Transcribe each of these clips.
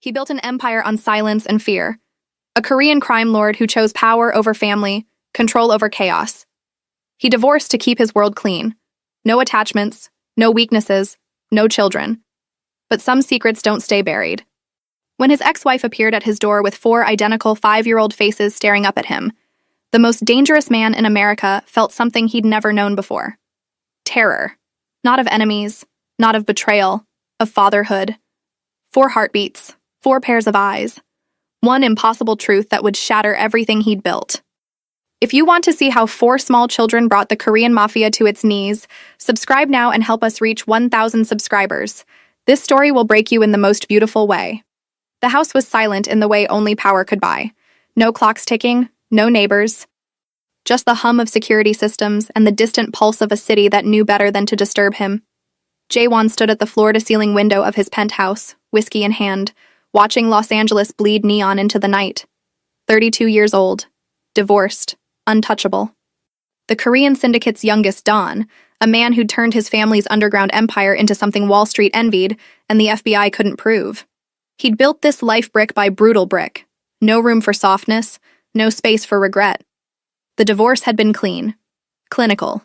He built an empire on silence and fear. A Korean crime lord who chose power over family, control over chaos. He divorced to keep his world clean. No attachments, no weaknesses, no children. But some secrets don't stay buried. When his ex-wife appeared at his door with 4 identical 5-year-old faces staring up at him, the most dangerous man in America felt something he'd never known before. Terror. Not of enemies, not of betrayal, of fatherhood. 4 heartbeats, 4 pairs of eyes. One impossible truth that would shatter everything he'd built. If you want to see how 4 small children brought the Korean mafia to its knees, subscribe now and help us reach 1,000 subscribers. This story will break you in the most beautiful way. The house was silent in the way only power could buy. No clocks ticking, no neighbors. Just the hum of security systems and the distant pulse of a city that knew better than to disturb him. Jaewon stood at the floor-to-ceiling window of his penthouse, whiskey in hand, watching Los Angeles bleed neon into the night. 32 years old, divorced, untouchable. The Korean syndicate's youngest Don, a man who'd turned his family's underground empire into something Wall Street envied and the FBI couldn't prove. He'd built this life brick by brutal brick. No room for softness, no space for regret. The divorce had been clean. Clinical.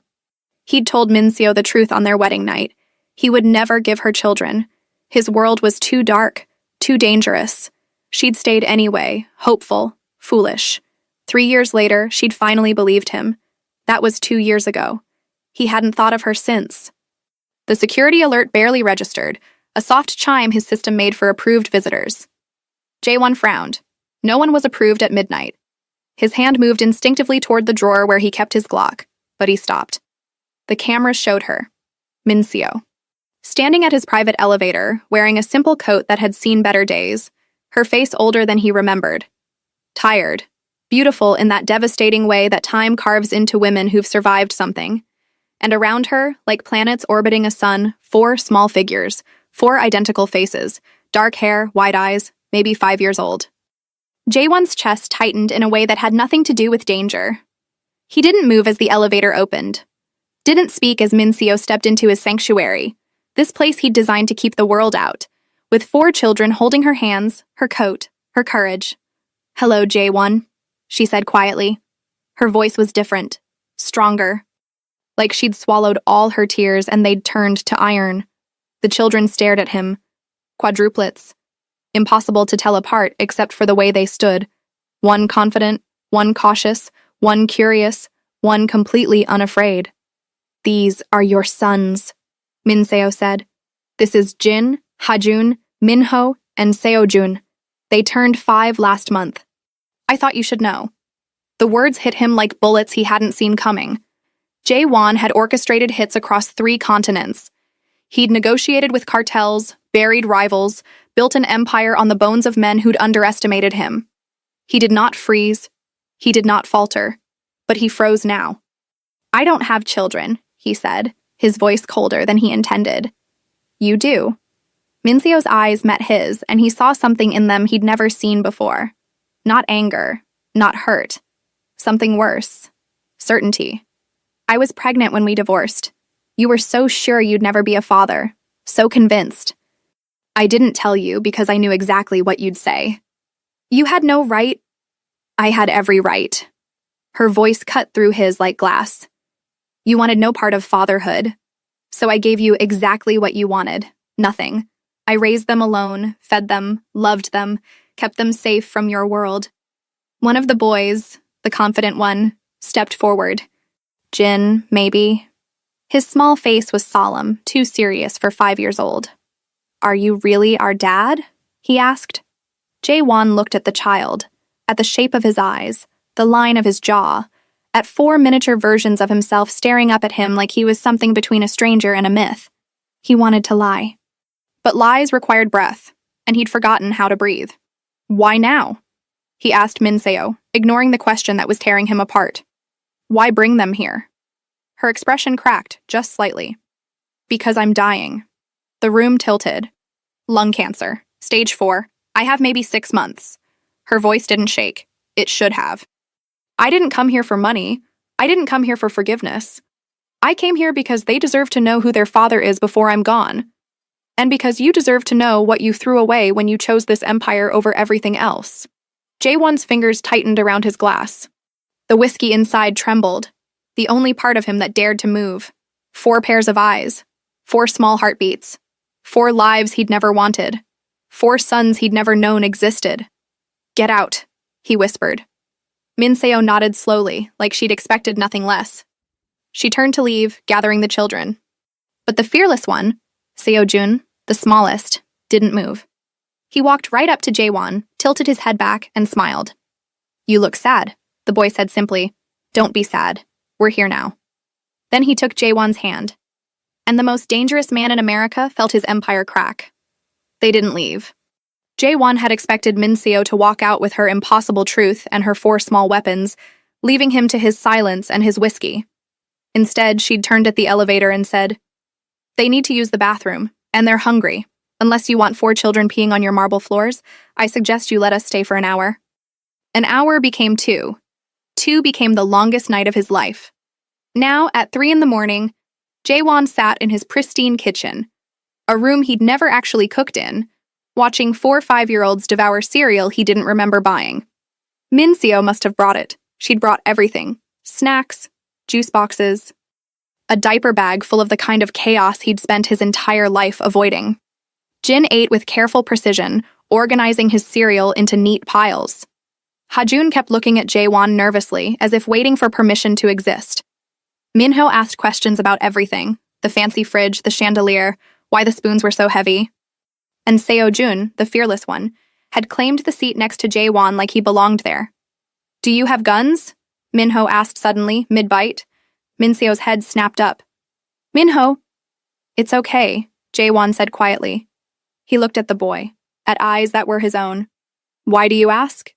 He'd told Min-seo the truth on their wedding night. He would never give her children. His world was too dark, too dangerous. She'd stayed anyway, hopeful, foolish. 3 years later, she'd finally believed him. That was 2 years ago. He hadn't thought of her since. The security alert barely registered, a soft chime his system made for approved visitors. Jaewon frowned. No one was approved at midnight. His hand moved instinctively toward the drawer where he kept his Glock, but he stopped. The cameras showed her. Min-seo. Standing at his private elevator, wearing a simple coat that had seen better days, her face older than he remembered. Tired. Beautiful in that devastating way that time carves into women who've survived something. And around her, like planets orbiting a sun, 4 small figures, 4 identical faces, dark hair, wide eyes, maybe 5 years old. Jaewon's chest tightened in a way that had nothing to do with danger. He didn't move as the elevator opened. Didn't speak as Min-seo stepped into his sanctuary, this place he'd designed to keep the world out, with 4 children holding her hands, her coat, her courage. "Hello, Jaewon," she said quietly. Her voice was different, stronger. Like she'd swallowed all her tears and they'd turned to iron. The children stared at him. Quadruplets. Impossible to tell apart except for the way they stood. One confident, one cautious, one curious, one completely unafraid. "These are your sons," Min-seo said. "This is Jin, Hajun, Minho, and Seojun. They turned 5 last month. I thought you should know." The words hit him like bullets he hadn't seen coming. Jaewon had orchestrated hits across 3 continents. He'd negotiated with cartels, buried rivals, built an empire on the bones of men who'd underestimated him. He did not freeze. He did not falter. But he froze now. "I don't have children," he said, his voice colder than he intended. "You do." Min-seo's eyes met his, and he saw something in them he'd never seen before. Not anger, not hurt. Something worse. Certainty. "I was pregnant when we divorced. You were so sure you'd never be a father. So convinced. I didn't tell you because I knew exactly what you'd say. You had no right." "I had every right." Her voice cut through his like glass. "You wanted no part of fatherhood. So I gave you exactly what you wanted. Nothing. I raised them alone, fed them, loved them, kept them safe from your world." One of the boys, the confident one, stepped forward. Jin, maybe. His small face was solemn, too serious for 5 years old. "Are you really our dad?" he asked. Jaewon looked at the child, at the shape of his eyes, the line of his jaw, at 4 miniature versions of himself staring up at him like he was something between a stranger and a myth. He wanted to lie. But lies required breath, and he'd forgotten how to breathe. "Why now?" he asked Min-seo, ignoring the question that was tearing him apart. "Why bring them here?" Her expression cracked, just slightly. "Because I'm dying." The room tilted. "Lung cancer. Stage 4. I have maybe 6 months." Her voice didn't shake. It should have. "I didn't come here for money. I didn't come here for forgiveness. I came here because they deserve to know who their father is before I'm gone." And because you deserve to know what you threw away when you chose this empire over everything else. Jaewon's fingers tightened around his glass. The whiskey inside trembled, the only part of him that dared to move. 4 pairs of eyes, 4 small heartbeats, 4 lives he'd never wanted, 4 sons he'd never known existed. Get out, he whispered. Min Seo nodded slowly, like she'd expected nothing less. She turned to leave, gathering the children. But the fearless one, Seo Jun, the smallest, didn't move. He walked right up to Jaewon, tilted his head back, and smiled. You look sad, the boy said simply. Don't be sad. We're here now. Then he took Jaewon's hand. And the most dangerous man in America felt his empire crack. They didn't leave. Jaewon had expected Min Seo to walk out with her impossible truth and her 4 small weapons, leaving him to his silence and his whiskey. Instead, she'd turned at the elevator and said, They need to use the bathroom, and they're hungry. Unless you want 4 children peeing on your marble floors, I suggest you let us stay for an hour. An hour became 2. 2 became the longest night of his life. Now, at 3 in the morning, Jaewon sat in his pristine kitchen, a room he'd never actually cooked in, watching 4 5-year-olds devour cereal he didn't remember buying. Min Seo must have brought it. She'd brought everything. Snacks, juice boxes, a diaper bag full of the kind of chaos he'd spent his entire life avoiding. Jin ate with careful precision, organizing his cereal into neat piles. Hajun kept looking at Jaewon nervously, as if waiting for permission to exist. Minho asked questions about everything, the fancy fridge, the chandelier, why the spoons were so heavy. And Seo Jun, the fearless one, had claimed the seat next to Jaewon like he belonged there. Do you have guns? Minho asked suddenly, mid-bite. Min Seo's head snapped up. Minho! It's okay, Jaewon said quietly. He looked at the boy, at eyes that were his own. Why do you ask?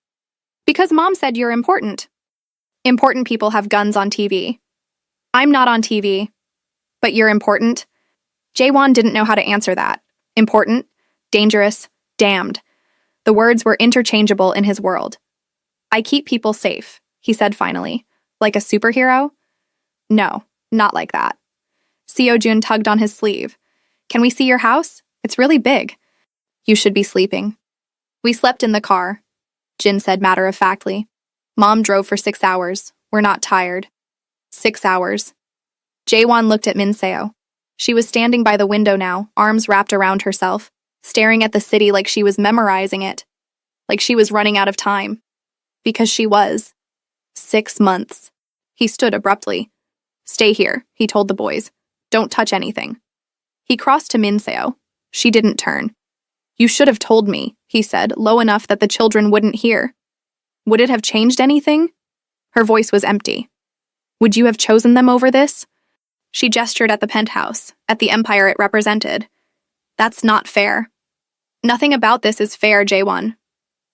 Because Mom said you're important. Important people have guns on TV. I'm not on TV. But you're important? Jaewon didn't know how to answer that. Important, dangerous, damned. The words were interchangeable in his world. I keep people safe, he said finally. Like a superhero? No, not like that. Seo Jun tugged on his sleeve. Can we see your house? It's really big. You should be sleeping. We slept in the car, Jin said matter-of-factly. Mom drove for 6 hours. We're not tired. 6 hours. Jaewon looked at Min Seo. She was standing by the window now, arms wrapped around herself, staring at the city like she was memorizing it, like she was running out of time. Because she was. 6 months. He stood abruptly. Stay here, he told the boys. Don't touch anything. He crossed to Min Seo. She didn't turn. You should have told me, he said, low enough that the children wouldn't hear. Would it have changed anything? Her voice was empty. Would you have chosen them over this? She gestured at the penthouse, at the empire it represented. That's not fair. Nothing about this is fair, Jaewon.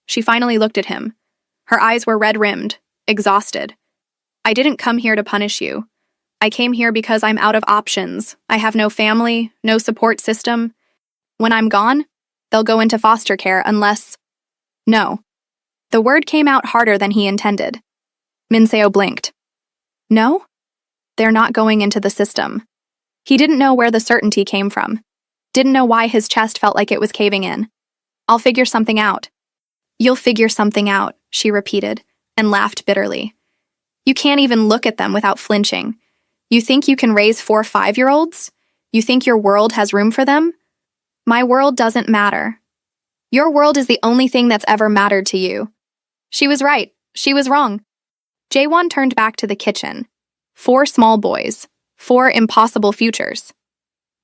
She finally looked at him. Her eyes were red-rimmed, exhausted. I didn't come here to punish you. I came here because I'm out of options. I have no family, no support system. When I'm gone, they'll go into foster care unless... No. The word came out harder than he intended. Min Seo blinked. No? They're not going into the system. He didn't know where the certainty came from. Didn't know why his chest felt like it was caving in. I'll figure something out. You'll figure something out, she repeated, and laughed bitterly. You can't even look at them without flinching. You think you can raise 4 5-year-olds? You think your world has room for them? My world doesn't matter. Your world is the only thing that's ever mattered to you. She was right. She was wrong. Jaewon turned back to the kitchen. 4 small boys. 4 impossible futures.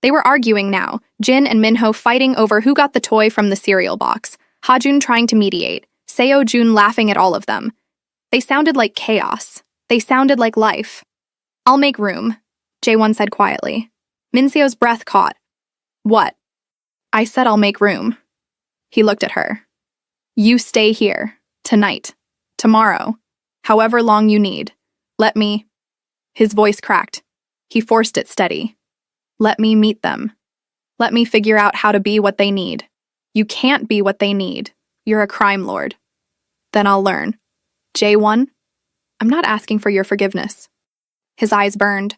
They were arguing now, Jin and Minho fighting over who got the toy from the cereal box, Hajun trying to mediate, Seo Jun laughing at all of them. They sounded like chaos. They sounded like life. I'll make room, Jaewon said quietly. Min Seo's breath caught. What? I said I'll make room. He looked at her. You stay here. Tonight. Tomorrow. However long you need. Let me... His voice cracked. He forced it steady. Let me meet them. Let me figure out how to be what they need. You can't be what they need. You're a crime lord. Then I'll learn. Jaewon, I'm not asking for your forgiveness. His eyes burned.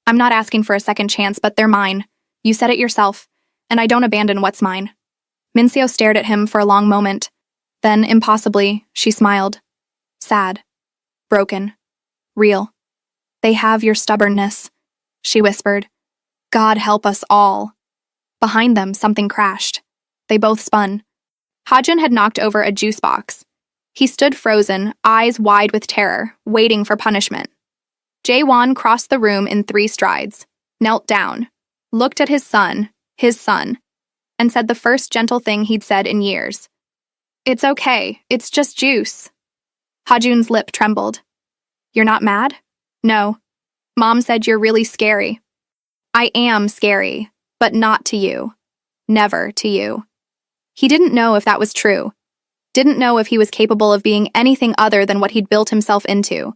I'm not asking for a second chance, but they're mine. You said it yourself. and I don't abandon what's mine. Minseo stared at him for a long moment. Then, impossibly, she smiled. Sad. Broken. Real. They have your stubbornness, she whispered. God help us all. Behind them, something crashed. They both spun. Hajun had knocked over a juice box. He stood frozen, eyes wide with terror, waiting for punishment. Jae-won crossed the room in 3 strides, knelt down, looked at his son, and said the first gentle thing he'd said in years. It's okay, it's just juice. Hajun's lip trembled. You're not mad? No. Mom said you're really scary. I am scary, but not to you. Never to you. He didn't know if that was true. Didn't know if he was capable of being anything other than what he'd built himself into.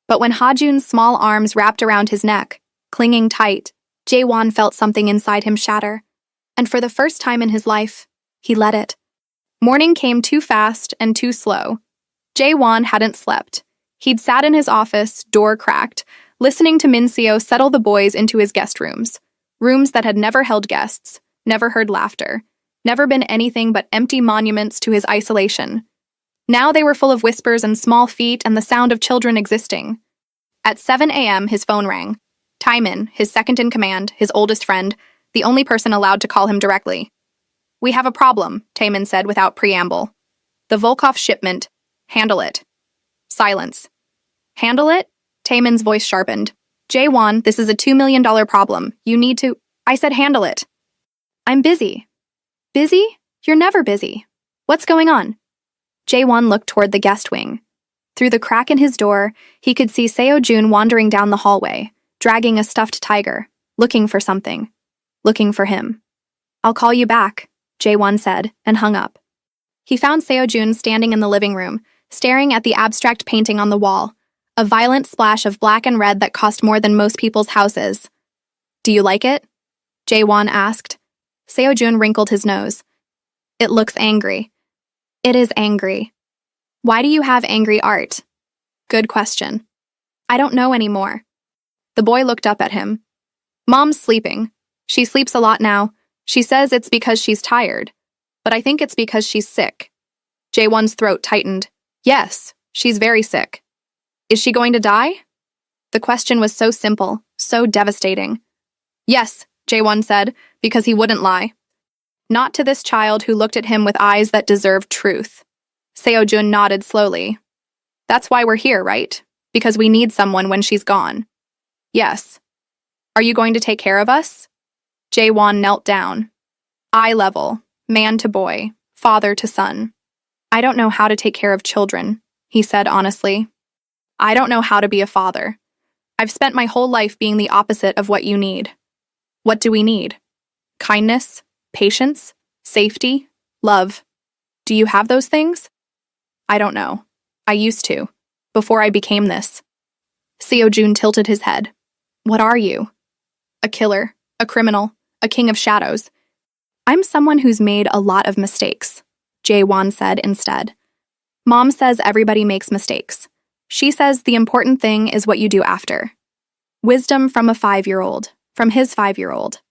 But when Hajun's small arms wrapped around his neck, clinging tight, Jae-won felt something inside him shatter. And for the first time in his life, he let it. Morning came too fast and too slow. Jae-won hadn't slept. He'd sat in his office, door cracked, listening to Minseo settle the boys into his guest rooms. Rooms that had never held guests, never heard laughter, never been anything but empty monuments to his isolation. Now they were full of whispers and small feet and the sound of children existing. At 7 a.m., his phone rang. Taemin, his second-in-command, his oldest friend, the only person allowed to call him directly. We have a problem, Taemin said without preamble. The Volkov shipment. Handle it. Silence. Handle it? Taemin's voice sharpened. Jae-won, this is a $2 million problem. You need to— I said handle it. I'm busy. Busy? You're never busy. What's going on? Jae-won looked toward the guest wing. Through the crack in his door, he could see Seo-jun wandering down the hallway, dragging a stuffed tiger, looking for something. Looking for him. I'll call you back, Jae-won said, and hung up. He found Seo-jun standing in the living room, staring at the abstract painting on the wall, a violent splash of black and red that cost more than most people's houses. Do you like it? Jae-won asked. Seo-jun wrinkled his nose. It looks angry. It is angry. Why do you have angry art? Good question. I don't know anymore. The boy looked up at him. Mom's sleeping. She sleeps a lot now. She says it's because she's tired. But I think it's because she's sick. Jae-won's throat tightened. Yes, she's very sick. Is she going to die? The question was so simple, so devastating. Yes, Jae-won said, because he wouldn't lie. Not to this child who looked at him with eyes that deserved truth. Seo-jun nodded slowly. That's why we're here, right? Because we need someone when she's gone. Yes. Are you going to take care of us? Jae-won knelt down. Eye level, man to boy, father to son. I don't know how to take care of children, he said honestly. I don't know how to be a father. I've spent my whole life being the opposite of what you need. What do we need? Kindness, patience, safety, love. Do you have those things? I don't know. I used to, before I became this. Seo-jun tilted his head. What are you? A killer, a criminal, a king of shadows. I'm someone who's made a lot of mistakes, Jae-won said instead. Mom says everybody makes mistakes. She says the important thing is what you do after. Wisdom from a 5-year-old, from his 5-year-old.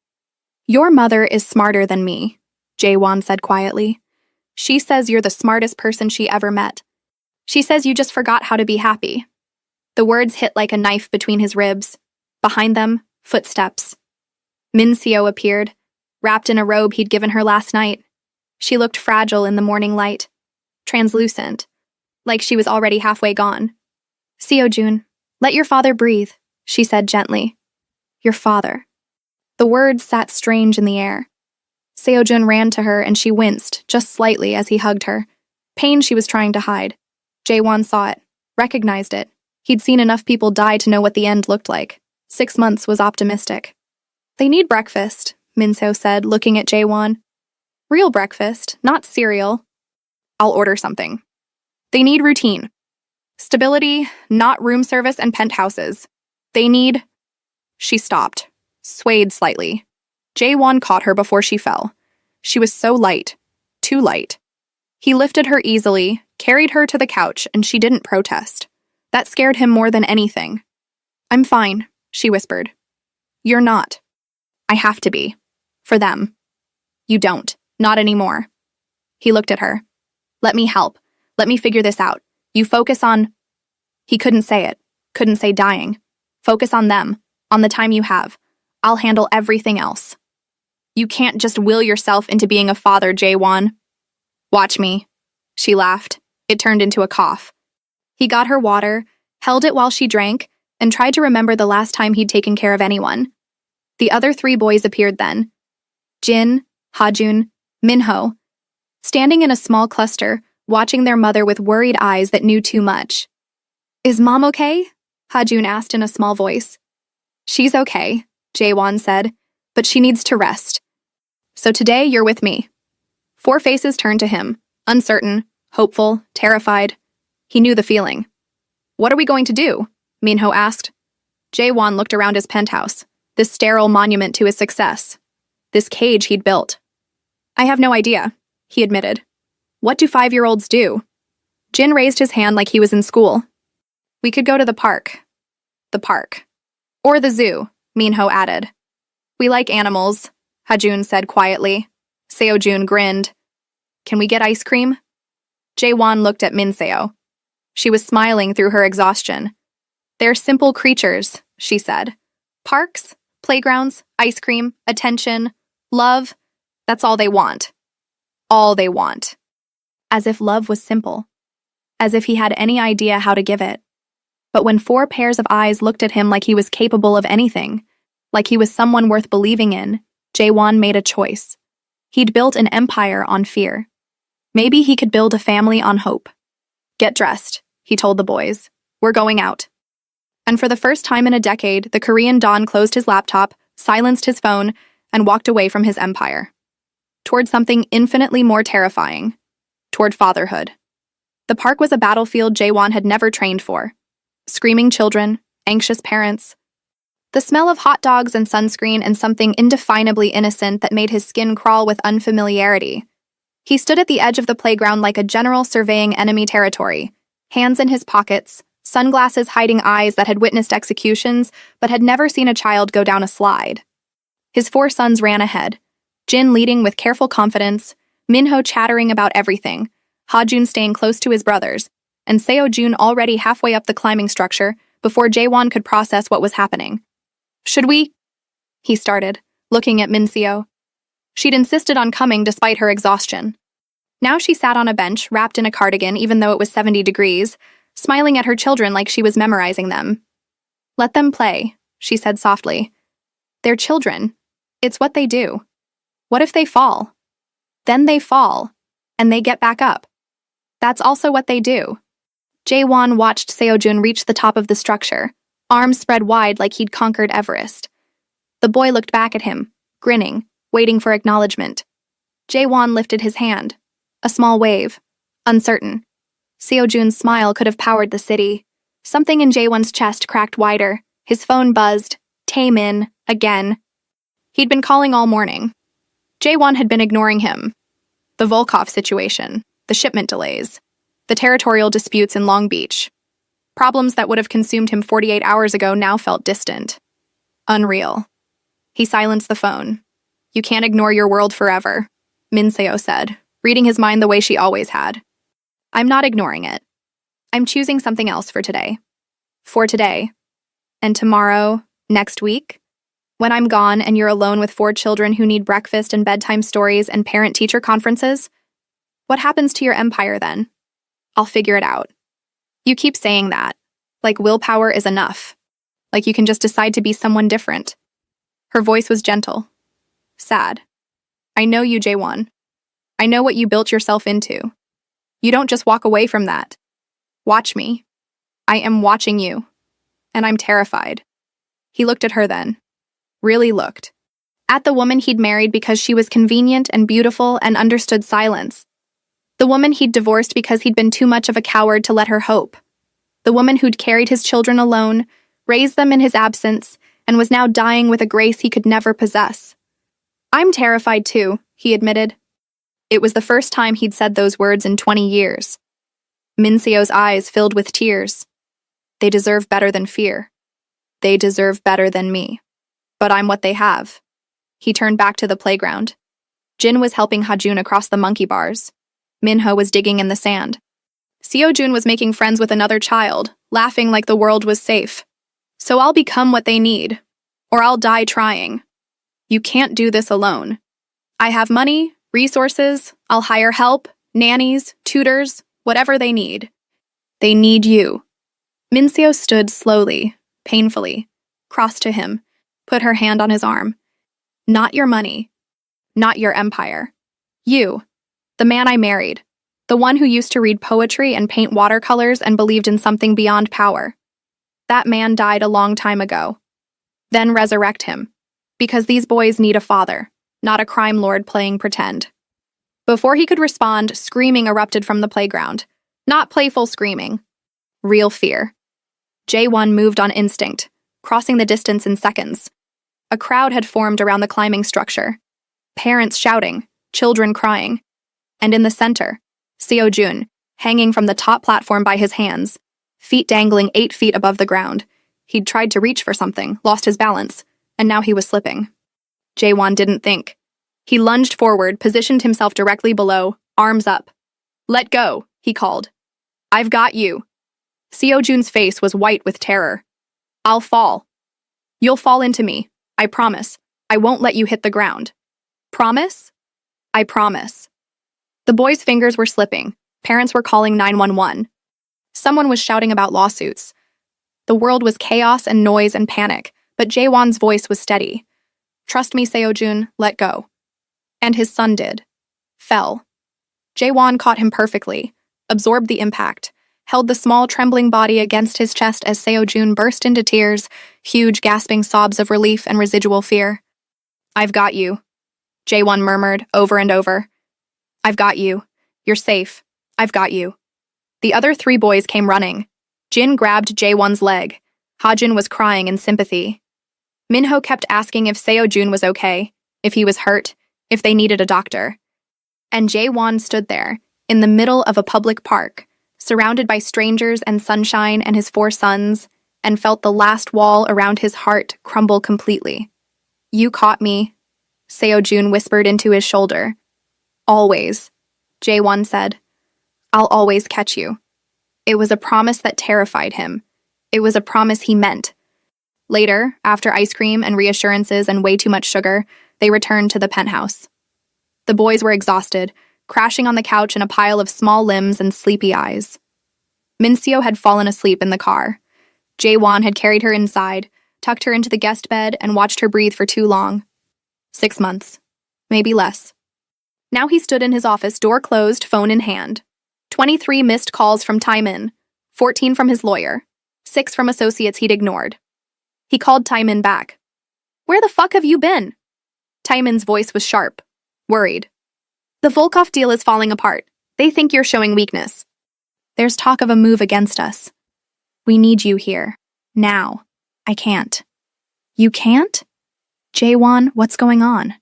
Your mother is smarter than me, Jae-won said quietly. She says you're the smartest person she ever met. She says you just forgot how to be happy. The words hit like a knife between his ribs. Behind them, footsteps. Minseo appeared, wrapped in a robe he'd given her last night. She looked fragile in the morning light, translucent, like she was already halfway gone. Seo-jun, let your father breathe, she said gently. Your father. The words sat strange in the air. Seo-jun ran to her and she winced, just slightly, as he hugged her. Pain she was trying to hide. Jae-won saw it, recognized it. He'd seen enough people die to know what the end looked like. 6 months was optimistic. They need breakfast, Minseo said, looking at Jae-won. Real breakfast, not cereal. I'll order something. They need routine. Stability, not room service and penthouses. They need— She stopped, swayed slightly. Jae-won caught her before she fell. She was so light, too light. He lifted her easily, carried her to the couch, and she didn't protest. That scared him more than anything. I'm fine, she whispered. You're not. I have to be. For them. You don't. Not anymore. He looked at her. Let me help. Let me figure this out. You focus on... He couldn't say it. Couldn't say dying. Focus on them. On the time you have. I'll handle everything else. You can't just will yourself into being a father, Jaewon. Watch me. She laughed. It turned into a cough. He got her water, held it while she drank, and tried to remember the last time he'd taken care of anyone. The other 3 boys appeared then. Jin, Hajun, Minho, standing in a small cluster, watching their mother with worried eyes that knew too much. Is Mom okay? Hajun asked in a small voice. She's okay, Jaewon said, but she needs to rest. So today you're with me. 4 faces turned to him, uncertain, hopeful, terrified. He knew the feeling. What are we going to do? Minho asked. Jaewon looked around his penthouse, this sterile monument to his success, this cage he'd built. I have no idea, he admitted. What do 5-year-olds do? Jin raised his hand like he was in school. We could go to the park. The park. Or the zoo, Minho added. We like animals, Hajun said quietly. Seojun grinned. Can we get ice cream? Jaewon looked at Minseo. She was smiling through her exhaustion. They're simple creatures, she said. Parks, playgrounds, ice cream, attention, love, that's all they want. All they want. As if love was simple. As if he had any idea how to give it. But when 4 pairs of eyes looked at him like he was capable of anything, like he was someone worth believing in, Jaewon made a choice. He'd built an empire on fear. Maybe he could build a family on hope. Get dressed, he told the boys. We're going out. And for the first time in a decade, the Korean Don closed his laptop, silenced his phone, and walked away from his empire. Toward something infinitely more terrifying. Toward fatherhood. The park was a battlefield Jaewon had never trained for. Screaming children, anxious parents. The smell of hot dogs and sunscreen and something indefinably innocent that made his skin crawl with unfamiliarity. He stood at the edge of the playground like a general surveying enemy territory, hands in his pockets, sunglasses hiding eyes that had witnessed executions but had never seen a child go down a slide. His 4 sons ran ahead, Jin leading with careful confidence, Minho chattering about everything, Hajun staying close to his brothers, and Seojun already halfway up the climbing structure before Jaewon could process what was happening. Should we? He started, looking at Minseo. She'd insisted on coming despite her exhaustion. Now she sat on a bench, wrapped in a cardigan even though it was 70 degrees, smiling at her children like she was memorizing them. Let them play, she said softly. They're children. It's what they do. What if they fall? Then they fall, and they get back up. That's also what they do. Jaewon watched Seojun reach the top of the structure, arms spread wide like he'd conquered Everest. The boy looked back at him, grinning, waiting for acknowledgement. Jaewon lifted his hand. A small wave. Uncertain. Seojun's smile could have powered the city. Something in Jaewon's chest cracked wider. His phone buzzed. Taemin, again. He'd been calling all morning. Jaewon had been ignoring him. The Volkov situation. The shipment delays. The territorial disputes in Long Beach. Problems that would have consumed him 48 hours ago now felt distant. Unreal. He silenced the phone. You can't ignore your world forever, Minseo said, reading his mind the way she always had. I'm not ignoring it. I'm choosing something else for today. For today. And tomorrow, next week, when I'm gone and you're alone with 4 children who need breakfast and bedtime stories and parent-teacher conferences, what happens to your empire then? I'll figure it out. You keep saying that, like willpower is enough, like you can just decide to be someone different. Her voice was gentle, sad. I know you, Jaewon. I know what you built yourself into. You don't just walk away from that. Watch me. I am watching you. And I'm terrified. He looked at her then. Really looked. At the woman he'd married because she was convenient and beautiful and understood silence. The woman he'd divorced because he'd been too much of a coward to let her hope. The woman who'd carried his children alone, raised them in his absence, and was now dying with a grace he could never possess. I'm terrified too, he admitted. It was the first time he'd said those words in 20 years. Minseo's eyes filled with tears. They deserve better than fear. They deserve better than me. But I'm what they have. He turned back to the playground. Jin was helping Hajun across the monkey bars. Minho was digging in the sand. Seojun was making friends with another child, laughing like the world was safe. So I'll become what they need, or I'll die trying. You can't do this alone. I have money, resources, I'll hire help, nannies, tutors, whatever they need. They need you. Minseo stood slowly, painfully, crossed to him, put her hand on his arm. Not your money. Not your empire. You. The man I married. The one who used to read poetry and paint watercolors and believed in something beyond power. That man died a long time ago. Then resurrect him. Because these boys need a father, not a crime lord playing pretend. Before he could respond, screaming erupted from the playground. Not playful screaming. Real fear. Jae-won moved on instinct, crossing the distance in seconds. A crowd had formed around the climbing structure. Parents shouting, children crying. And in the center, Seojun, hanging from the top platform by his hands, feet dangling 8 feet above the ground. He'd tried to reach for something, lost his balance, and now he was slipping. Jae-won didn't think. He lunged forward, positioned himself directly below, arms up. Let go, he called. I've got you. Seojun's face was white with terror. I'll fall. You'll fall into me, I promise. I won't let you hit the ground. Promise? I promise. The boys' fingers were slipping. Parents were calling 911. Someone was shouting about lawsuits. The world was chaos and noise and panic, but Jae-won's voice was steady. Trust me, Seojun, let go. And his son did. Fell. Jae-won caught him perfectly, absorbed the impact, held the small trembling body against his chest as Seojun burst into tears, huge gasping sobs of relief and residual fear. I've got you, Jae-won murmured over and over. I've got you. You're safe. I've got you. The other 3 boys came running. Jin grabbed Jae-won's leg. Hajun was crying in sympathy. Minho kept asking if Seojun was okay, if he was hurt, if they needed a doctor. And Jae-won stood there, in the middle of a public park, surrounded by strangers and sunshine and his 4 sons, and felt the last wall around his heart crumble completely. You caught me, Seojun whispered into his shoulder. Always, Jae-won said. I'll always catch you. It was a promise that terrified him. It was a promise he meant. Later, after ice cream and reassurances and way too much sugar, they returned to the penthouse. The boys were exhausted, crashing on the couch in a pile of small limbs and sleepy eyes. Minseo had fallen asleep in the car. Jae-won had carried her inside, tucked her into the guest bed, and watched her breathe for too long. 6 months. Maybe less. Now he stood in his office, door closed, phone in hand. 23 missed calls from Taemin, 14 from his lawyer, 6 from associates he'd ignored. He called Taemin back. Where the fuck have you been? Taemin's voice was sharp, worried. The Volkov deal is falling apart. They think you're showing weakness. There's talk of a move against us. We need you here. Now. I can't. You can't? Jae-won, what's going on?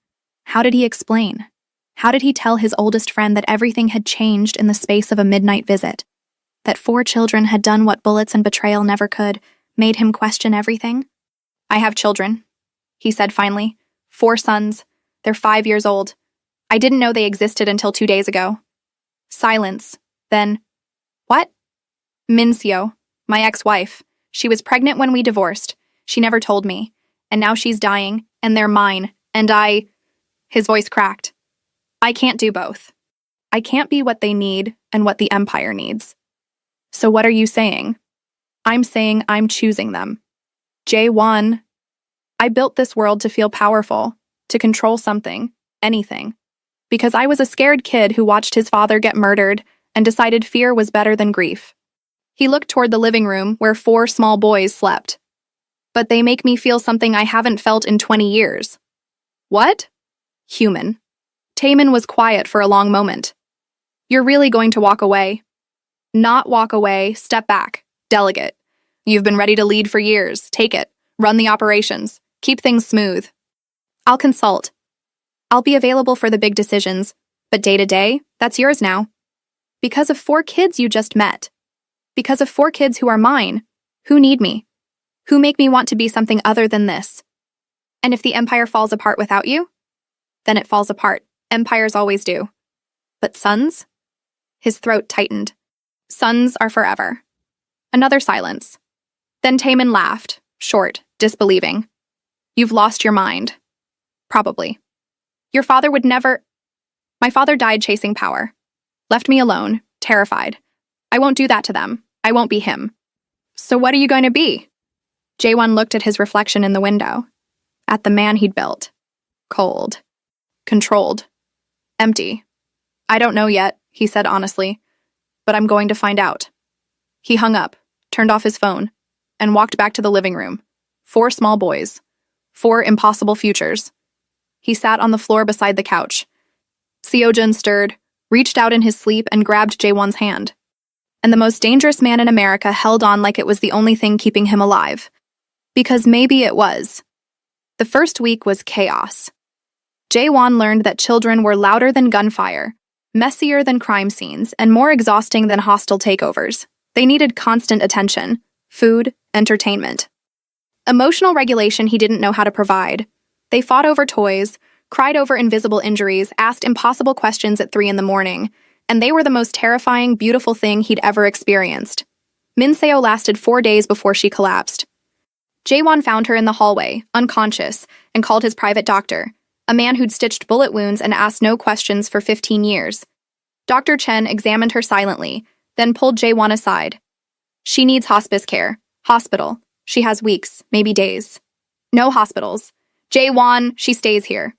How did he explain? How did he tell his oldest friend that everything had changed in the space of a midnight visit? That 4 children had done what bullets and betrayal never could, made him question everything? I have children, he said finally. 4 sons. They're 5 years old. I didn't know they existed until 2 days ago. Silence. Then, what? Minseo, my ex-wife. She was pregnant when we divorced. She never told me. And now she's dying, and they're mine, and I... His voice cracked. I can't do both. I can't be what they need and what the Empire needs. So what are you saying? I'm saying I'm choosing them. Jae-won. I built this world to feel powerful, to control something, anything. Because I was a scared kid who watched his father get murdered and decided fear was better than grief. He looked toward the living room where 4 small boys slept. But they make me feel something I haven't felt in 20 years. What? Human. Taemin was quiet for a long moment. You're really going to walk away? Not walk away, step back. Delegate. You've been ready to lead for years. Take it. Run the operations. Keep things smooth. I'll consult. I'll be available for the big decisions, but day-to-day, that's yours now. Because of 4 kids you just met. Because of 4 kids who are mine, who need me, who make me want to be something other than this. And if the Empire falls apart without you, then it falls apart. Empires always do. But sons? His throat tightened. Sons are forever. Another silence. Then Taemin laughed, short, disbelieving. You've lost your mind. Probably. Your father would never— My father died chasing power. Left me alone, terrified. I won't do that to them. I won't be him. So what are you going to be? Jaewon looked at his reflection in the window. At the man he'd built. Cold. Controlled. Empty. I don't know yet, he said honestly. But I'm going to find out. He hung up, turned off his phone, and walked back to the living room. 4 small boys. 4 impossible futures. He sat on the floor beside the couch. Seojun stirred, reached out in his sleep and grabbed Jaewon's hand. And the most dangerous man in America held on like it was the only thing keeping him alive. Because maybe it was. The first week was chaos. Jaewon learned that children were louder than gunfire, messier than crime scenes, and more exhausting than hostile takeovers. They needed constant attention, food, entertainment. Emotional regulation he didn't know how to provide. They fought over toys, cried over invisible injuries, asked impossible questions at 3 a.m, and they were the most terrifying, beautiful thing he'd ever experienced. Min Seo lasted 4 days before she collapsed. Jaewon found her in the hallway, unconscious, and called his private doctor, a man who'd stitched bullet wounds and asked no questions for 15 years. Dr. Chen examined her silently, then pulled Jaewon aside. She needs hospice care. Hospital. She has weeks, maybe days. No hospitals. Jaewon, she stays here.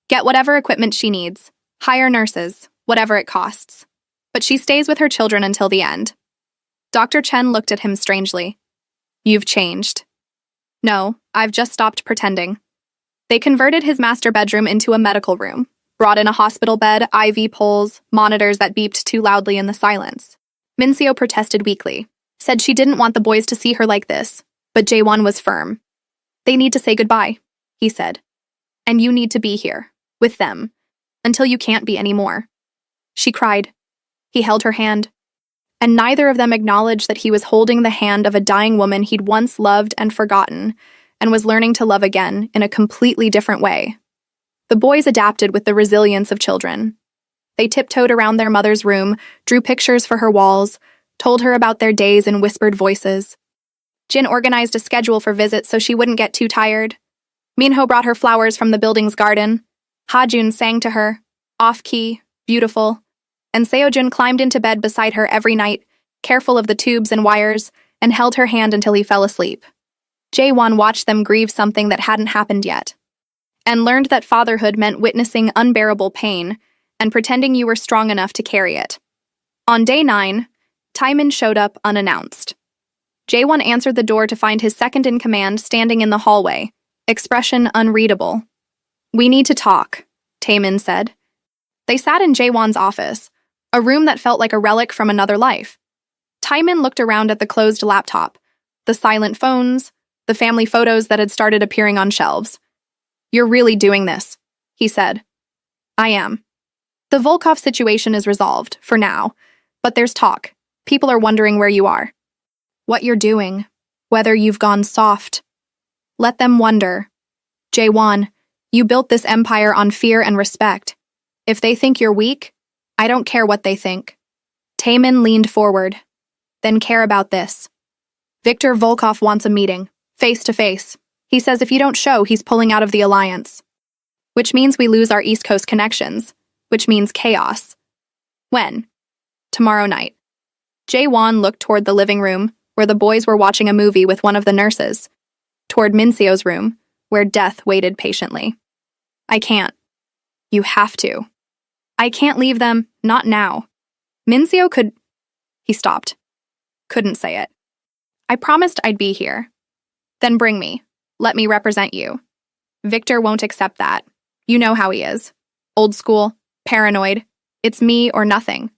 Get whatever equipment she needs. Hire nurses, whatever it costs. But she stays with her children until the end. Dr. Chen looked at him strangely. You've changed. No, I've just stopped pretending. They converted his master bedroom into a medical room, brought in a hospital bed, IV poles, monitors that beeped too loudly in the silence. Min Seo protested weakly, said she didn't want the boys to see her like this, but Jaewon was firm. They need to say goodbye, he said. And you need to be here, with them, until you can't be anymore. She cried. He held her hand. And neither of them acknowledged that he was holding the hand of a dying woman he'd once loved and forgotten, and was learning to love again in a completely different way. The boys adapted with the resilience of children. They tiptoed around their mother's room, drew pictures for her walls, told her about their days in whispered voices. Jin organized a schedule for visits so she wouldn't get too tired. Minho brought her flowers from the building's garden. Ha-jun sang to her, off-key, beautiful, and Seojun climbed into bed beside her every night, careful of the tubes and wires, and held her hand until he fell asleep. Jaewon watched them grieve something that hadn't happened yet, and learned that fatherhood meant witnessing unbearable pain and pretending you were strong enough to carry it. On day 9, Taemin showed up unannounced. Jaewon answered the door to find his second-in-command standing in the hallway, expression unreadable. We need to talk, Taemin said. They sat in Jaewon's office, a room that felt like a relic from another life. Taemin looked around at the closed laptop, the silent phones, the family photos that had started appearing on shelves. You're really doing this, he said. I am. The Volkov situation is resolved, for now, but there's talk. People are wondering where you are. What you're doing, whether you've gone soft. Let them wonder. Jaewon, you built this empire on fear and respect. If they think you're weak, I don't care what they think. Taemin leaned forward. Then care about this. Viktor Volkov wants a meeting, face to face. He says if you don't show, he's pulling out of the alliance. Which means we lose our East Coast connections. Which means chaos. When? Tomorrow night. Jaewon looked toward the living room, where the boys were watching a movie with one of the nurses. Toward Min Seo's room, where death waited patiently. I can't. You have to. I can't leave them, not now. Min Seo could— He stopped. Couldn't say it. I promised I'd be here. Then bring me. Let me represent you. Victor won't accept that. You know how he is. Old school, paranoid. It's me or nothing.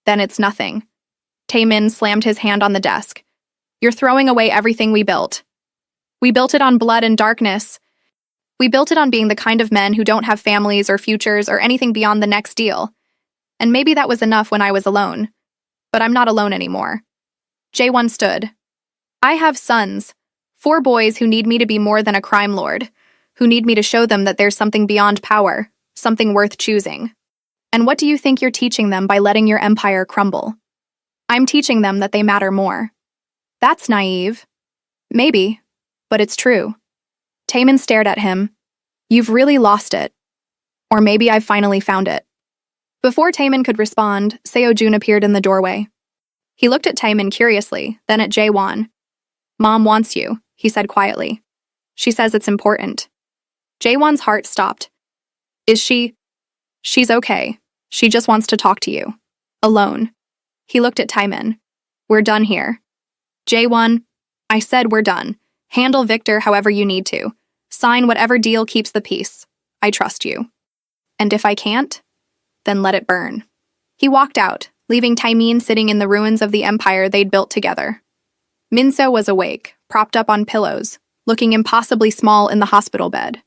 Then it's nothing. Taemin slammed his hand on the desk. You're throwing away everything we built. We built it on blood and darkness. We built it on being the kind of men who don't have families or futures or anything beyond the next deal. And maybe that was enough when I was alone. But I'm not alone anymore. Jaewon stood. I have sons, 4 boys who need me to be more than a crime lord, who need me to show them that there's something beyond power, something worth choosing. And what do you think you're teaching them by letting your empire crumble? I'm teaching them that they matter more. That's naive. Maybe, but it's true. Taemin stared at him. You've really lost it. Or maybe I've finally found it. Before Taemin could respond, Seo-jun appeared in the doorway. He looked at Taemin curiously, then at Jae-won. Mom wants you, he said quietly. She says it's important. Jae-won's heart stopped. Is she? She's okay. She just wants to talk to you. Alone. He looked at Taemin. We're done here. Jae-won, I said we're done. Handle Victor however you need to. Sign whatever deal keeps the peace. I trust you. And if I can't, then let it burn. He walked out, leaving Taemin sitting in the ruins of the empire they'd built together. Minso was awake, propped up on pillows, looking impossibly small in the hospital bed.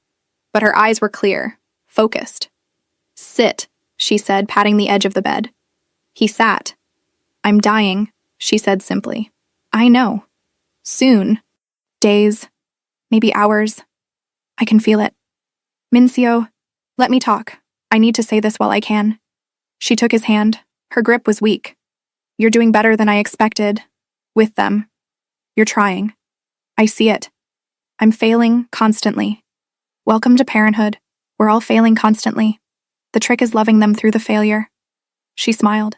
But her eyes were clear, focused. Sit, she said, patting the edge of the bed. He sat. I'm dying, she said simply. I know. Soon. Days. Maybe hours. I can feel it. Minseo, let me talk. I need to say this while I can. She took his hand. Her grip was weak. You're doing better than I expected. With them. You're trying. I see it. I'm failing constantly. Welcome to parenthood. We're all failing constantly. The trick is loving them through the failure. She smiled.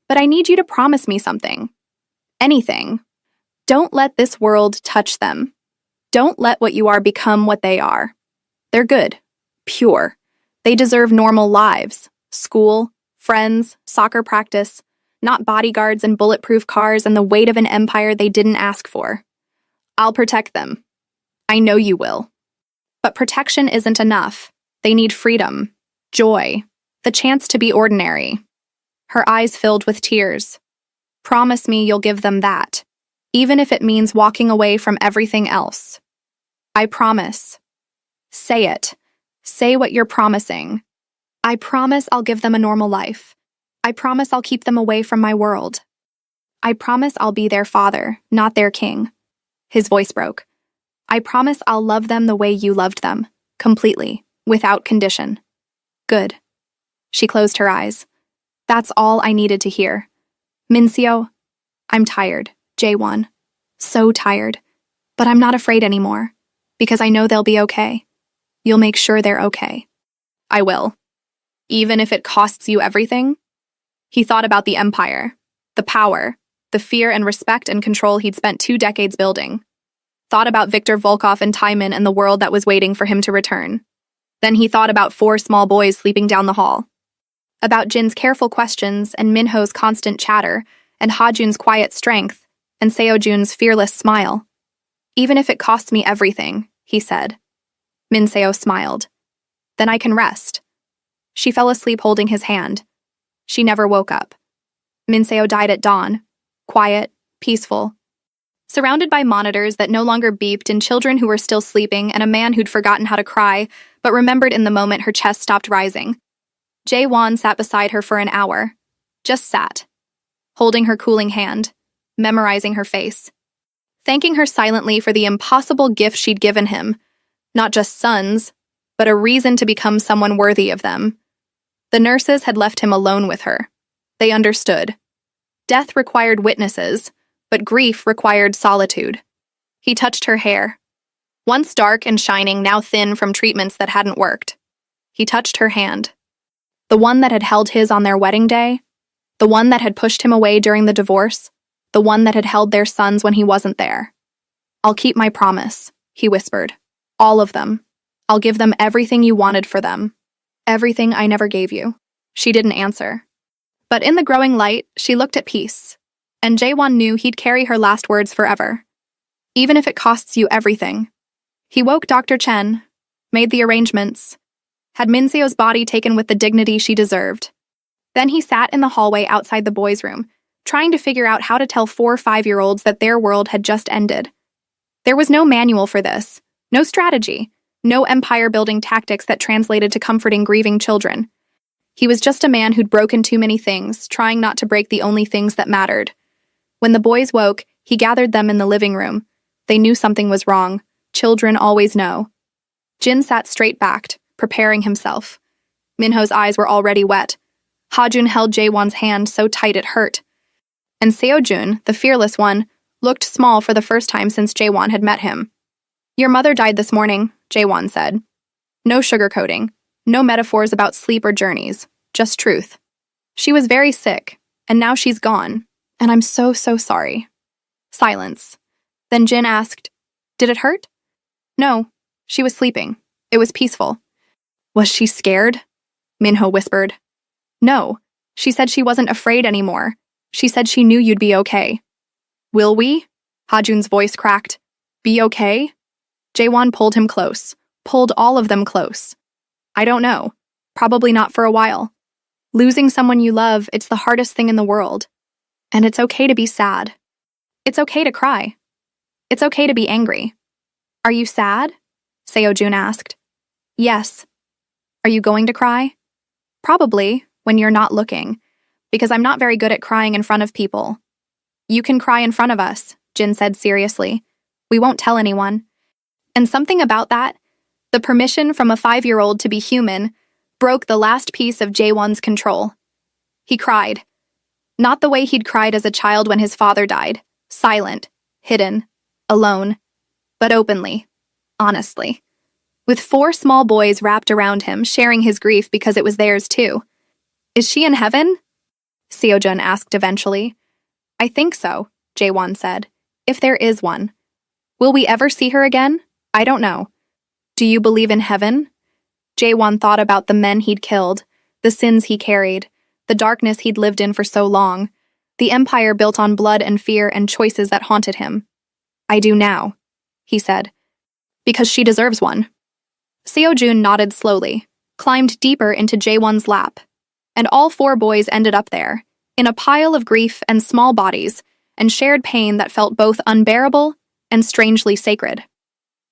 But I need you to promise me something. Anything. Don't let this world touch them. Don't let what you are become what they are. They're good. Pure. They deserve normal lives. School, friends, soccer practice, not bodyguards and bulletproof cars and the weight of an empire they didn't ask for. I'll protect them. I know you will. But protection isn't enough. They need freedom, joy, the chance to be ordinary. Her eyes filled with tears. Promise me you'll give them that, even if it means walking away from everything else. I promise. Say it. Say what you're promising. I promise I'll give them a normal life. I promise I'll keep them away from my world. I promise I'll be their father, not their king. His voice broke. I promise I'll love them the way you loved them, completely, without condition. Good. She closed her eyes. That's all I needed to hear. Minseo, I'm tired, Jae-won. So tired. But I'm not afraid anymore, because I know they'll be okay. You'll make sure they're okay. I will. Even if it costs you everything? He thought about the empire, the power, the fear and respect and control he'd spent 2 decades building. Thought about Viktor Volkov and Taemin and the world that was waiting for him to return. Then he thought about 4 small boys sleeping down the hall. About Jin's careful questions and Minho's constant chatter and Hajun's quiet strength and Seo-jun's fearless smile. Even if it costs me everything, he said. Minseo smiled. Then I can rest. She fell asleep holding his hand. She never woke up. Minseo died at dawn, quiet, peaceful, surrounded by monitors that no longer beeped and children who were still sleeping and a man who'd forgotten how to cry, but remembered in the moment her chest stopped rising. Jae-won sat beside her for an hour. Just sat. Holding her cooling hand, memorizing her face. Thanking her silently for the impossible gift she'd given him. Not just sons, but a reason to become someone worthy of them. The nurses had left him alone with her. They understood. Death required witnesses, but grief required solitude. He touched her hair. Once dark and shining, now thin from treatments that hadn't worked. He touched her hand. The one that had held his on their wedding day. The one that had pushed him away during the divorce. The one that had held their sons when he wasn't there. I'll keep my promise, he whispered. All of them. I'll give them everything you wanted for them. Everything I never gave you. She didn't answer. But in the growing light, she looked at peace. And Jae-won knew he'd carry her last words forever. Even if it costs you everything. He woke Dr. Chen, made the arrangements, had Minseo's body taken with the dignity she deserved. Then he sat in the hallway outside the boys' room, trying to figure out how to tell 4 5-year-olds that their world had just ended. There was no manual for this, no strategy, no empire-building tactics that translated to comforting grieving children. He was just a man who'd broken too many things, trying not to break the only things that mattered. When the boys woke, he gathered them in the living room. They knew something was wrong. Children always know. Jin sat straight-backed, preparing himself. Minho's eyes were already wet. Hajun held Jaewon's hand so tight it hurt. And Seojun, the fearless one, looked small for the first time since Jaewon had met him. Your mother died this morning, Jaewon said. No sugarcoating, no metaphors about sleep or journeys, just truth. She was very sick, and now she's gone, and I'm so sorry. Silence. Then Jin asked, Did it hurt? No, she was sleeping. It was peaceful. Was she scared? Minho whispered. No, she said she wasn't afraid anymore. She said she knew you'd be okay. Will we? Hajun's voice cracked. Be okay? Jaewon pulled him close, pulled all of them close. I don't know. Probably not for a while. Losing someone you love, it's the hardest thing in the world. And it's okay to be sad. It's okay to cry. It's okay to be angry. Are you sad? Seojun asked. Yes. Are you going to cry? Probably, when you're not looking, because I'm not very good at crying in front of people. You can cry in front of us, Jin said seriously. We won't tell anyone. And something about that, the permission from a 5-year-old to be human, broke the last piece of Jaewon's control. He cried. Not the way he'd cried as a child when his father died, silent, hidden, alone, but openly, honestly. With 4 small boys wrapped around him, sharing his grief because it was theirs too. Is she in heaven? Seojun asked eventually. I think so, Jaewon said, if there is one. Will we ever see her again? I don't know. Do you believe in heaven? Jaewon thought about the men he'd killed, the sins he carried, the darkness he'd lived in for so long, the empire built on blood and fear and choices that haunted him. I do now, he said, because she deserves one. Seojun nodded slowly, climbed deeper into Jaewon's lap, and all 4 boys ended up there, in a pile of grief and small bodies, and shared pain that felt both unbearable and strangely sacred.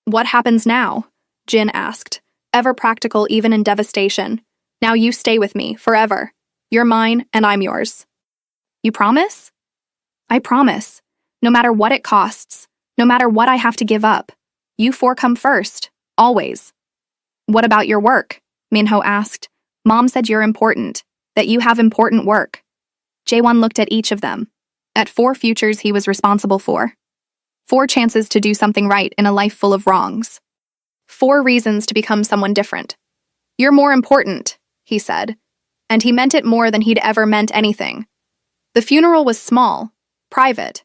What happens now? Jin asked, ever practical even in devastation. Now you stay with me, forever. You're mine, and I'm yours. You promise? I promise. No matter what it costs, no matter what I have to give up, you 4 come first, always. What about your work? Minho asked. Mom said you're important, that you have important work. Jaewon looked at each of them, at 4 futures he was responsible for. 4 chances to do something right in a life full of wrongs. 4 reasons to become someone different. You're more important, he said, and he meant it more than he'd ever meant anything. The funeral was small, private.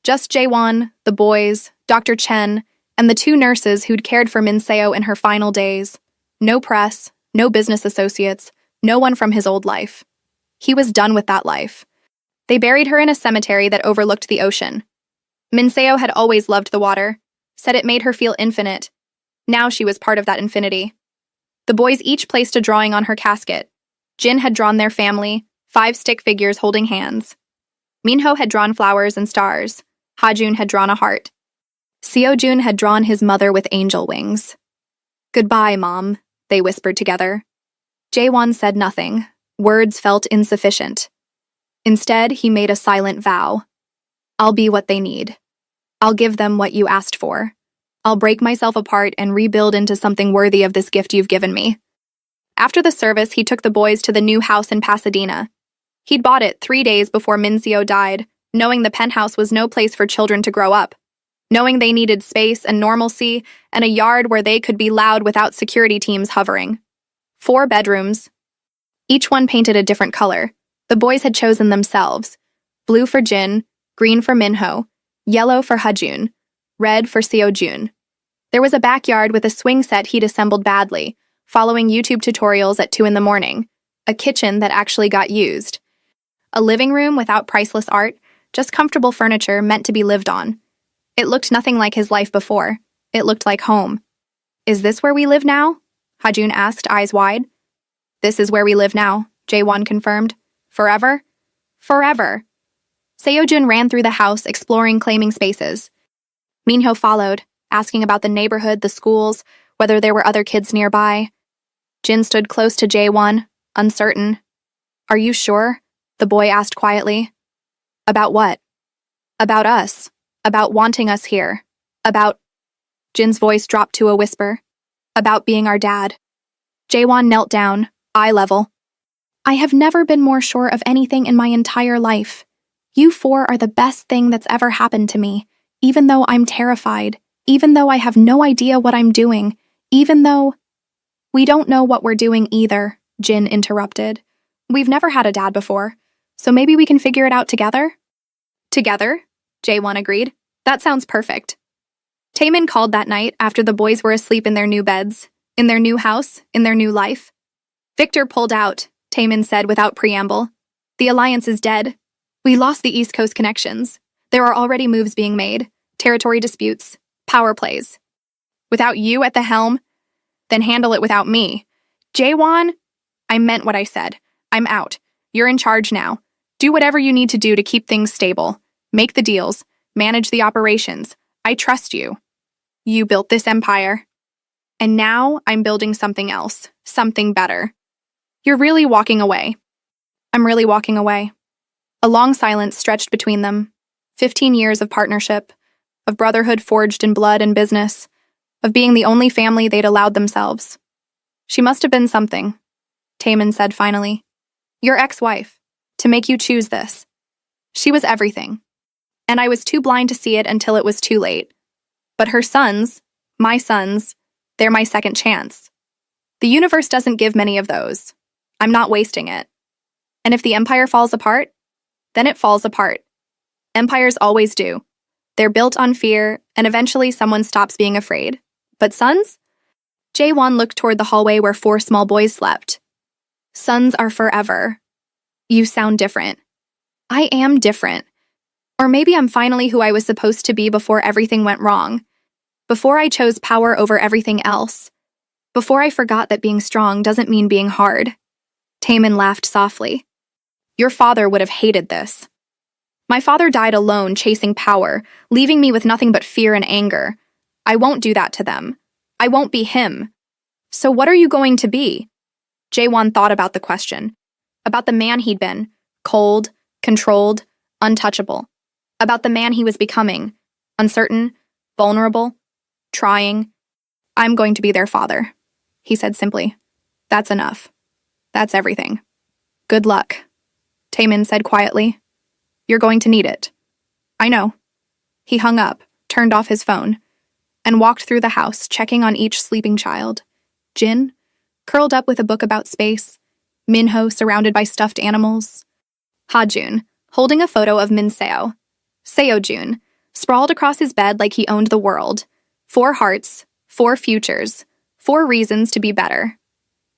Just Jaewon, the boys, Dr. Chen, and the 2 nurses who'd cared for Min Seo in her final days. No press, no business associates, no one from his old life. He was done with that life. They buried her in a cemetery that overlooked the ocean. Min Seo had always loved the water, said it made her feel infinite. Now she was part of that infinity. The boys each placed a drawing on her casket. Jin had drawn their family, 5 stick figures holding hands. Minho had drawn flowers and stars. Hajun had drawn a heart. Seojun had drawn his mother with angel wings. Goodbye, Mom, they whispered together. Jaewon said nothing. Words felt insufficient. Instead, he made a silent vow. I'll be what they need. I'll give them what you asked for. I'll break myself apart and rebuild into something worthy of this gift you've given me. After the service, he took the boys to the new house in Pasadena. He'd bought it 3 days before Min Seo died, knowing the penthouse was no place for children to grow up, knowing they needed space and normalcy and a yard where they could be loud without security teams hovering. 4 bedrooms. Each one painted a different color. The boys had chosen themselves. Blue for Jin, green for Minho, yellow for Hajun, red for Seojun. There was a backyard with a swing set he'd assembled badly, following YouTube tutorials at 2 in the morning, a kitchen that actually got used, a living room without priceless art, just comfortable furniture meant to be lived on. It looked nothing like his life before. It looked like home. Is this where we live now? Hajun asked, eyes wide. This is where we live now, Jaewon confirmed. Forever? Forever. Seojun ran through the house, exploring claiming spaces. Minho followed, asking about the neighborhood, the schools, whether there were other kids nearby. Jin stood close to Jaewon, uncertain. Are you sure? The boy asked quietly. About what? About us. About wanting us here. About... Jin's voice dropped to a whisper. About being our dad. Jaewon knelt down, Eye level. I have never been more sure of anything in my entire life. You four are the best thing that's ever happened to me, even though I'm terrified, even though I have no idea what I'm doing, even though— We don't know what we're doing either, Jin interrupted. We've never had a dad before, so maybe we can figure it out together? Together? Jaewon agreed. That sounds perfect. Taemin called that night after the boys were asleep in their new beds, in their new house, in their new life. Victor pulled out, Taemin said without preamble. The alliance is dead. We lost the East Coast connections. There are already moves being made, territory disputes, power plays. Without you at the helm, then handle it without me. Jaewon, I meant what I said. I'm out. You're in charge now. Do whatever you need to do to keep things stable. Make the deals. Manage the operations. I trust you. You built this empire. And now I'm building something else, something better. You're really walking away. I'm really walking away. A long silence stretched between them. 15 years of partnership, of brotherhood forged in blood and business, of being the only family they'd allowed themselves. She must have been something, Taemin said finally. Your ex-wife, to make you choose this. She was everything. And I was too blind to see it until it was too late. But her sons, my sons, they're my second chance. The universe doesn't give many of those. I'm not wasting it. And if the empire falls apart, then it falls apart. Empires always do. They're built on fear, and eventually someone stops being afraid. But sons? Jaewon looked toward the hallway where 4 small boys slept. Sons are forever. You sound different. I am different. Or maybe I'm finally who I was supposed to be before everything went wrong. Before I chose power over everything else. Before I forgot that being strong doesn't mean being hard. Taemin laughed softly. Your father would have hated this. My father died alone chasing power, leaving me with nothing but fear and anger. I won't do that to them. I won't be him. So what are you going to be? Jaewon thought about the question. About the man he'd been. Cold, controlled, untouchable. About the man he was becoming. Uncertain, vulnerable, trying. I'm going to be their father, he said simply. That's enough. That's everything. Good luck, Taemin said quietly. You're going to need it. I know. He hung up, turned off his phone, and walked through the house, checking on each sleeping child. Jin, curled up with a book about space. Minho, surrounded by stuffed animals. Ha-jun, holding a photo of Min Seo. Seo-jun, sprawled across his bed like he owned the world. 4 hearts, 4 futures, 4 reasons to be better.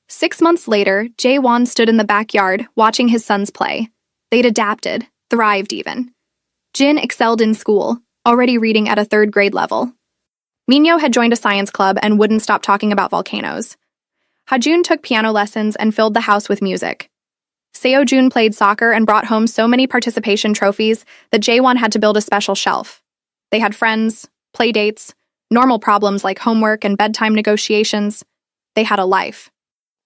6 months later, Jaewon stood in the backyard, watching his sons play. They'd adapted, thrived even. Jin excelled in school, already reading at a 3rd grade level. Minho had joined a science club and wouldn't stop talking about volcanoes. Ha-jun took piano lessons and filled the house with music. Seo-jun played soccer and brought home so many participation trophies that Jaewon had to build a special shelf. They had friends, play dates, normal problems like homework and bedtime negotiations. They had a life.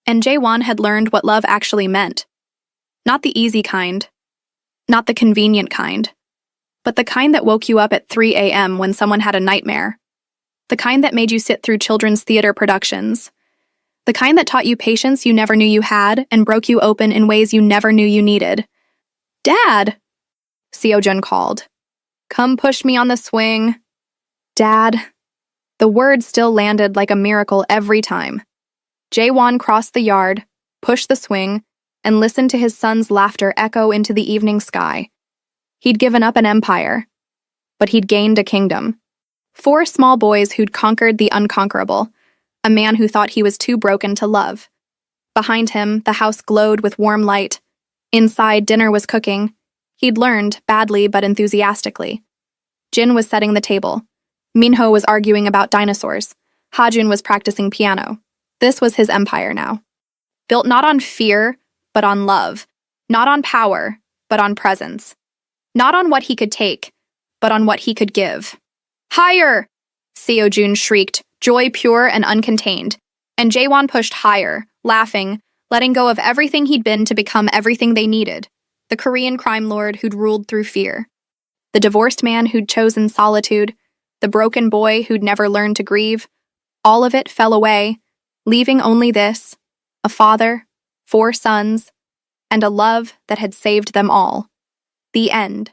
And Jaewon had learned what love actually meant. Not the easy kind. Not the convenient kind. But the kind that woke you up at 3 a.m. when someone had a nightmare. The kind that made you sit through children's theater productions. The kind that taught you patience you never knew you had and broke you open in ways you never knew you needed. Dad! Seo-jun called. Come push me on the swing. Dad. The word still landed like a miracle every time. Jaewon crossed the yard, pushed the swing, and listened to his son's laughter echo into the evening sky. He'd given up an empire, but he'd gained a kingdom. 4 small boys who'd conquered the unconquerable, a man who thought he was too broken to love. Behind him, the house glowed with warm light. Inside, dinner was cooking. He'd learned, badly but enthusiastically. Jin was setting the table. Minho was arguing about dinosaurs. Ha-jun was practicing piano. This was his empire now. Built not on fear, but on love. Not on power, but on presence. Not on what he could take, but on what he could give. Higher! Seo-jun shrieked, joy pure and uncontained. And Jaewon pushed higher, laughing, letting go of everything he'd been to become everything they needed. The Korean crime lord who'd ruled through fear. The divorced man who'd chosen solitude. The broken boy who'd never learned to grieve. All of it fell away, leaving only this, a father, 4 sons, and a love that had saved them all. The end.